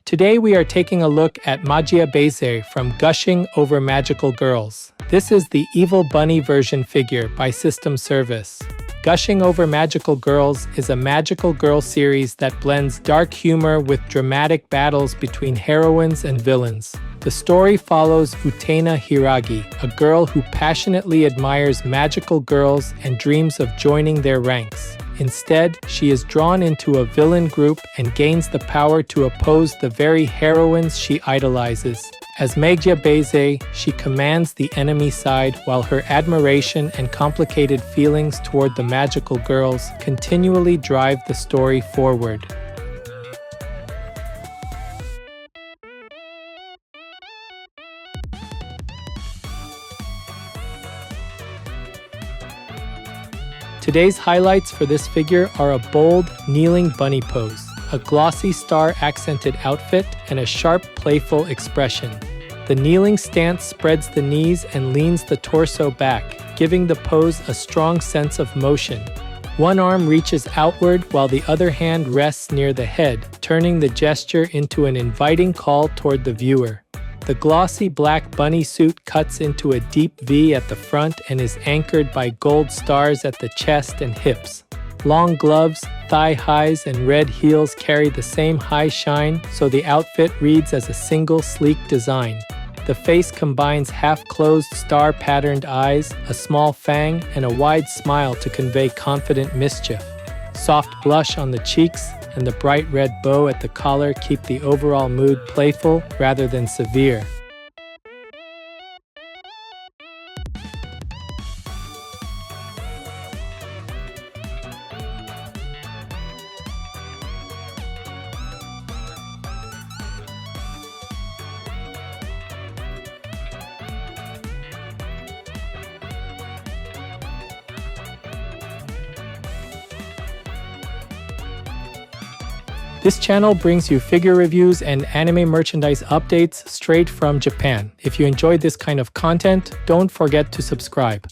Today we are taking a look at Magia Baiser from Gushing over Magical Girls. This is the Evil Bunny version figure by System Service. Gushing over Magical Girls is a magical girl series that blends dark humor with dramatic battles between heroines and villains. The story follows Utena Hiiragi, a girl who passionately admires magical girls and dreams of joining their ranks. Instead, she is drawn into a villain group and gains the power to oppose the very heroines she idolizes. As Magia Baiser, she commands the enemy side while her admiration and complicated feelings toward the magical girls continually drive the story forward. Today's highlights for this figure are a bold, kneeling bunny pose, a glossy star-accented outfit, and a sharp, playful expression. The kneeling stance spreads the knees and leans the torso back, giving the pose a strong sense of motion. One arm reaches outward while the other hand rests near the head, turning the gesture into an inviting call toward the viewer. The glossy black bunny suit cuts into a deep V at the front and is anchored by gold stars at the chest and hips. Long gloves, thigh highs, and red heels carry the same high shine, so the outfit reads as a single sleek design. The face combines half-closed star-patterned eyes, a small fang, and a wide smile to convey confident mischief. Soft blush on the cheeks and the bright red bow at the collar keep the overall mood playful rather than severe. This channel brings you figure reviews and anime merchandise updates straight from Japan. If you enjoyed this kind of content, don't forget to subscribe.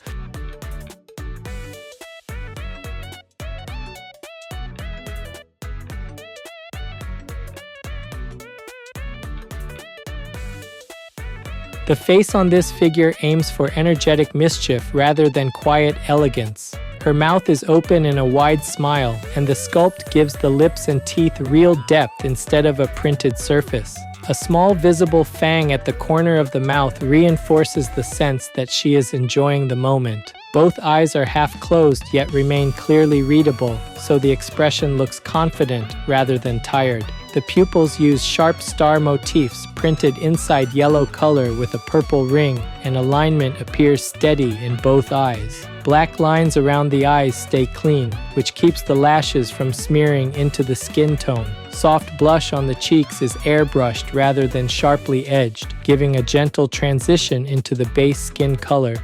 The face on this figure aims for energetic mischief rather than quiet elegance. Her mouth is open in a wide smile, and the sculpt gives the lips and teeth real depth instead of a printed surface. A small visible fang at the corner of the mouth reinforces the sense that she is enjoying the moment. Both eyes are half closed yet remain clearly readable, so the expression looks confident rather than tired. The pupils use sharp star motifs printed inside yellow color with a purple ring, and alignment appears steady in both eyes. Black lines around the eyes stay clean, which keeps the lashes from smearing into the skin tone. Soft blush on the cheeks is airbrushed rather than sharply edged, giving a gentle transition into the base skin color.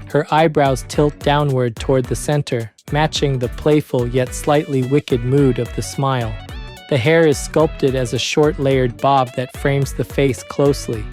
Her eyebrows tilt downward toward the center, matching the playful yet slightly wicked mood of the smile. The hair is sculpted as a short layered bob that frames the face closely.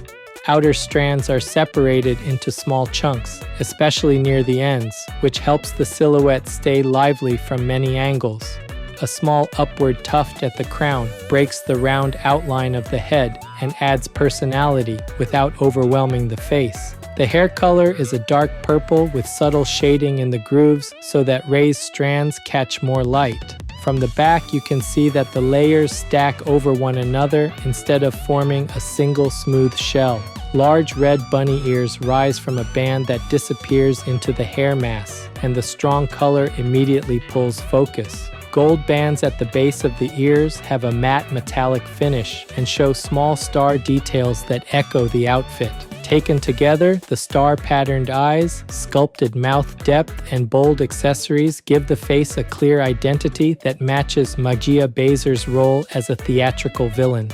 Outer strands are separated into small chunks, especially near the ends, which helps the silhouette stay lively from many angles. A small upward tuft at the crown breaks the round outline of the head and adds personality without overwhelming the face. The hair color is a dark purple with subtle shading in the grooves so that raised strands catch more light. From the back, you can see that the layers stack over one another instead of forming a single smooth shell. Large red bunny ears rise from a band that disappears into the hair mass, and the strong color immediately pulls focus. Gold bands at the base of the ears have a matte metallic finish and show small star details that echo the outfit. Taken together, the star-patterned eyes, sculpted mouth depth, and bold accessories give the face a clear identity that matches Magia Baiser's role as a theatrical villain.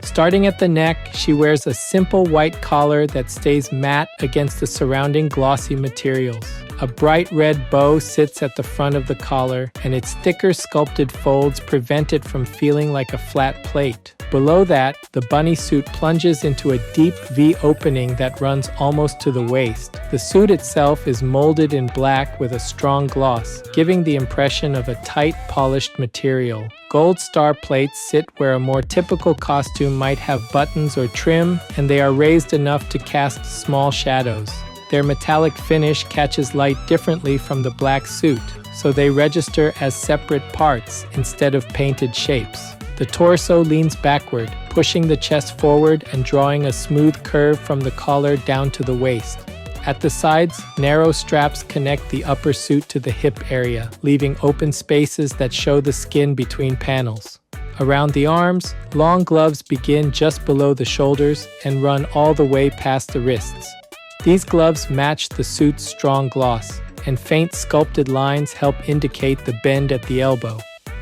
Starting at the neck, she wears a simple white collar that stays matte against the surrounding glossy materials. A bright red bow sits at the front of the collar, and its thicker sculpted folds prevent it from feeling like a flat plate. Below that, the bunny suit plunges into a deep V opening that runs almost to the waist. The suit itself is molded in black with a strong gloss, giving the impression of a tight, polished material. Gold star plates sit where a more typical costume might have buttons or trim, and they are raised enough to cast small shadows. Their metallic finish catches light differently from the black suit, so they register as separate parts instead of painted shapes. The torso leans backward, pushing the chest forward and drawing a smooth curve from the collar down to the waist. At the sides, narrow straps connect the upper suit to the hip area, leaving open spaces that show the skin between panels. Around the arms, long gloves begin just below the shoulders and run all the way past the wrists. These gloves match the suit's strong gloss, and faint sculpted lines help indicate the bend at the elbow.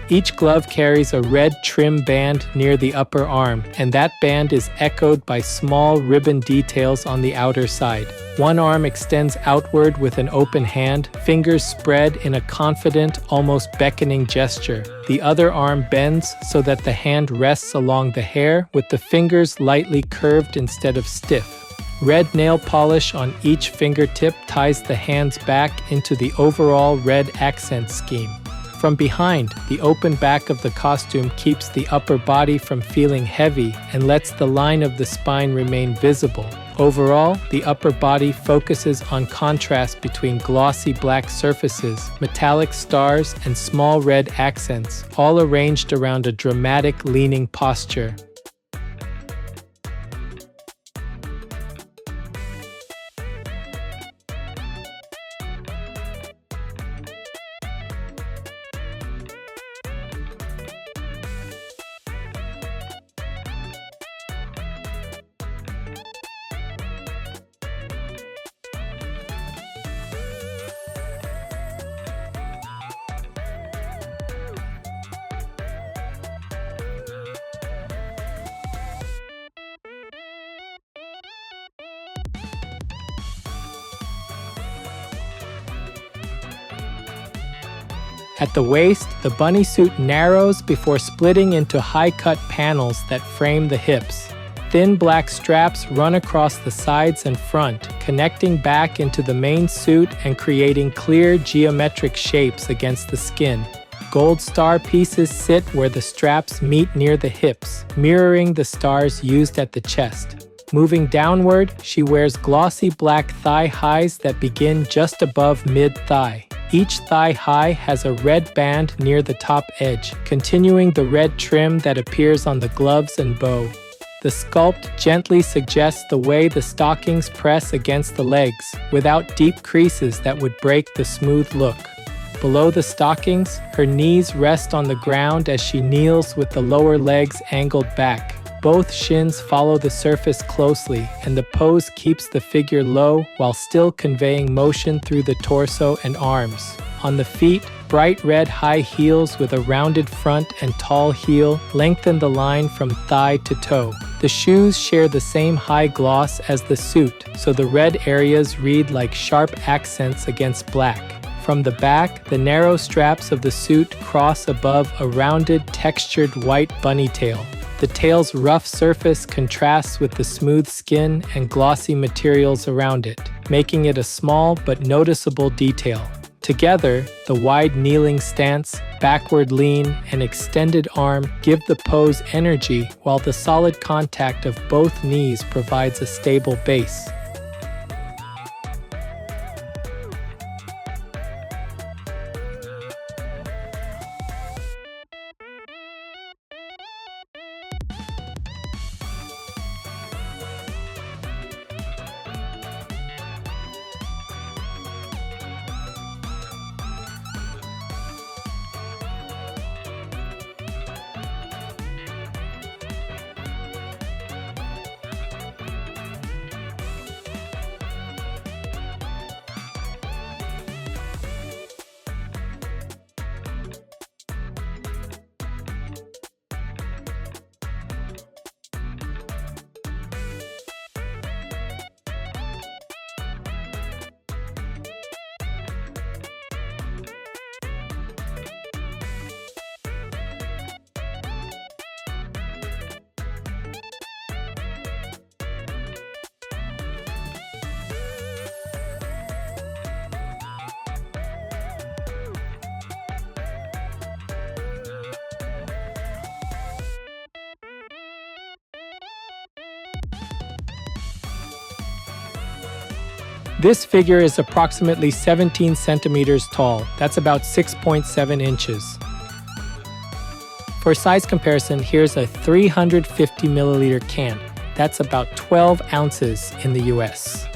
Each glove carries a red trim band near the upper arm, and that band is echoed by small ribbon details on the outer side. One arm extends outward with an open hand, fingers spread in a confident, almost beckoning gesture. The other arm bends so that the hand rests along the hair, with the fingers lightly curved instead of stiff. Red nail polish on each fingertip ties the hands back into the overall red accent scheme. From behind, the open back of the costume keeps the upper body from feeling heavy and lets the line of the spine remain visible. Overall, the upper body focuses on contrast between glossy black surfaces, metallic stars, and small red accents, all arranged around a dramatic leaning posture. At the waist, the bunny suit narrows before splitting into high-cut panels that frame the hips. Thin black straps run across the sides and front, connecting back into the main suit and creating clear geometric shapes against the skin. Gold star pieces sit where the straps meet near the hips, mirroring the stars used at the chest. Moving downward, she wears glossy black thigh highs that begin just above mid-thigh. Each thigh high has a red band near the top edge, continuing the red trim that appears on the gloves and bow. The sculpt gently suggests the way the stockings press against the legs, without deep creases that would break the smooth look. Below the stockings, her knees rest on the ground as she kneels with the lower legs angled back. Both shins follow the surface closely, and the pose keeps the figure low while still conveying motion through the torso and arms. On the feet, bright red high heels with a rounded front and tall heel lengthen the line from thigh to toe. The shoes share the same high gloss as the suit, so the red areas read like sharp accents against black. From the back, the narrow straps of the suit cross above a rounded, textured white bunny tail. The tail's rough surface contrasts with the smooth skin and glossy materials around it, making it a small but noticeable detail. Together, the wide kneeling stance, backward lean, and extended arm give the pose energy, while the solid contact of both knees provides a stable base. This figure is approximately 17 centimeters tall. That's about 6.7 inches. For size comparison, here's a 350 milliliter can. That's about 12 ounces in the US.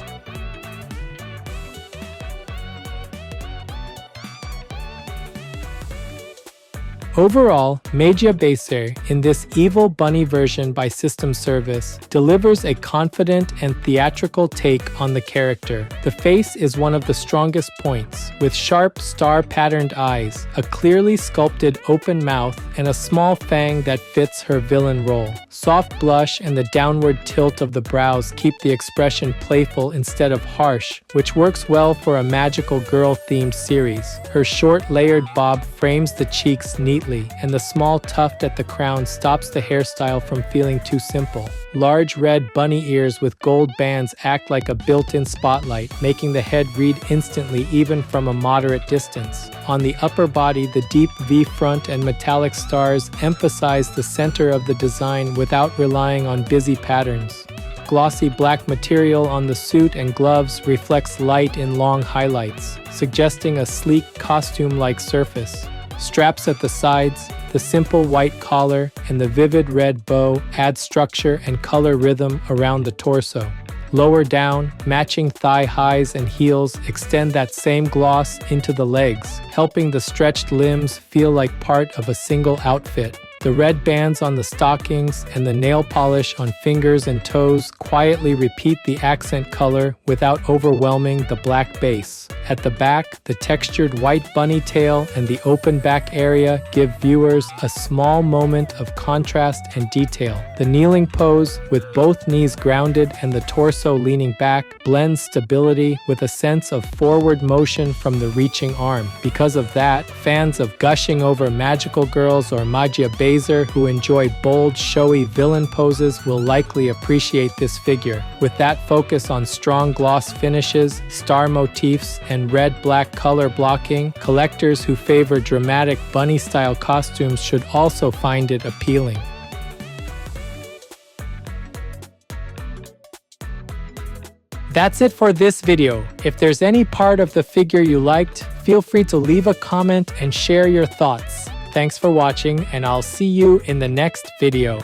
Overall, Magia Baiser, in this evil bunny version by System Service, delivers a confident and theatrical take on the character. The face is one of the strongest points, with sharp star-patterned eyes, a clearly sculpted open mouth, and a small fang that fits her villain role. Soft blush and the downward tilt of the brows keep the expression playful instead of harsh, which works well for a magical girl-themed series. Her short layered bob frames the cheeks neatly, and the small tuft at the crown stops the hairstyle from feeling too simple. Large red bunny ears with gold bands act like a built-in spotlight, making the head read instantly even from a moderate distance. On the upper body, the deep V front and metallic stars emphasize the center of the design without relying on busy patterns. Glossy black material on the suit and gloves reflects light in long highlights, suggesting a sleek costume-like surface. Straps at the sides, the simple white collar, and the vivid red bow add structure and color rhythm around the torso. Lower down, matching thigh highs and heels extend that same gloss into the legs, helping the stretched limbs feel like part of a single outfit. The red bands on the stockings and the nail polish on fingers and toes quietly repeat the accent color without overwhelming the black base. At the back, the textured white bunny tail and the open back area give viewers a small moment of contrast and detail. The kneeling pose, with both knees grounded and the torso leaning back, blends stability with a sense of forward motion from the reaching arm. Because of that, fans of Gushing over Magical Girls or Magia Baiser who enjoy bold, showy villain poses will likely appreciate this figure. With that focus on strong gloss finishes, star motifs, and red-black color blocking, collectors who favor dramatic bunny-style costumes should also find it appealing. That's it for this video. If there's any part of the figure you liked, feel free to leave a comment and share your thoughts. Thanks for watching, and I'll see you in the next video.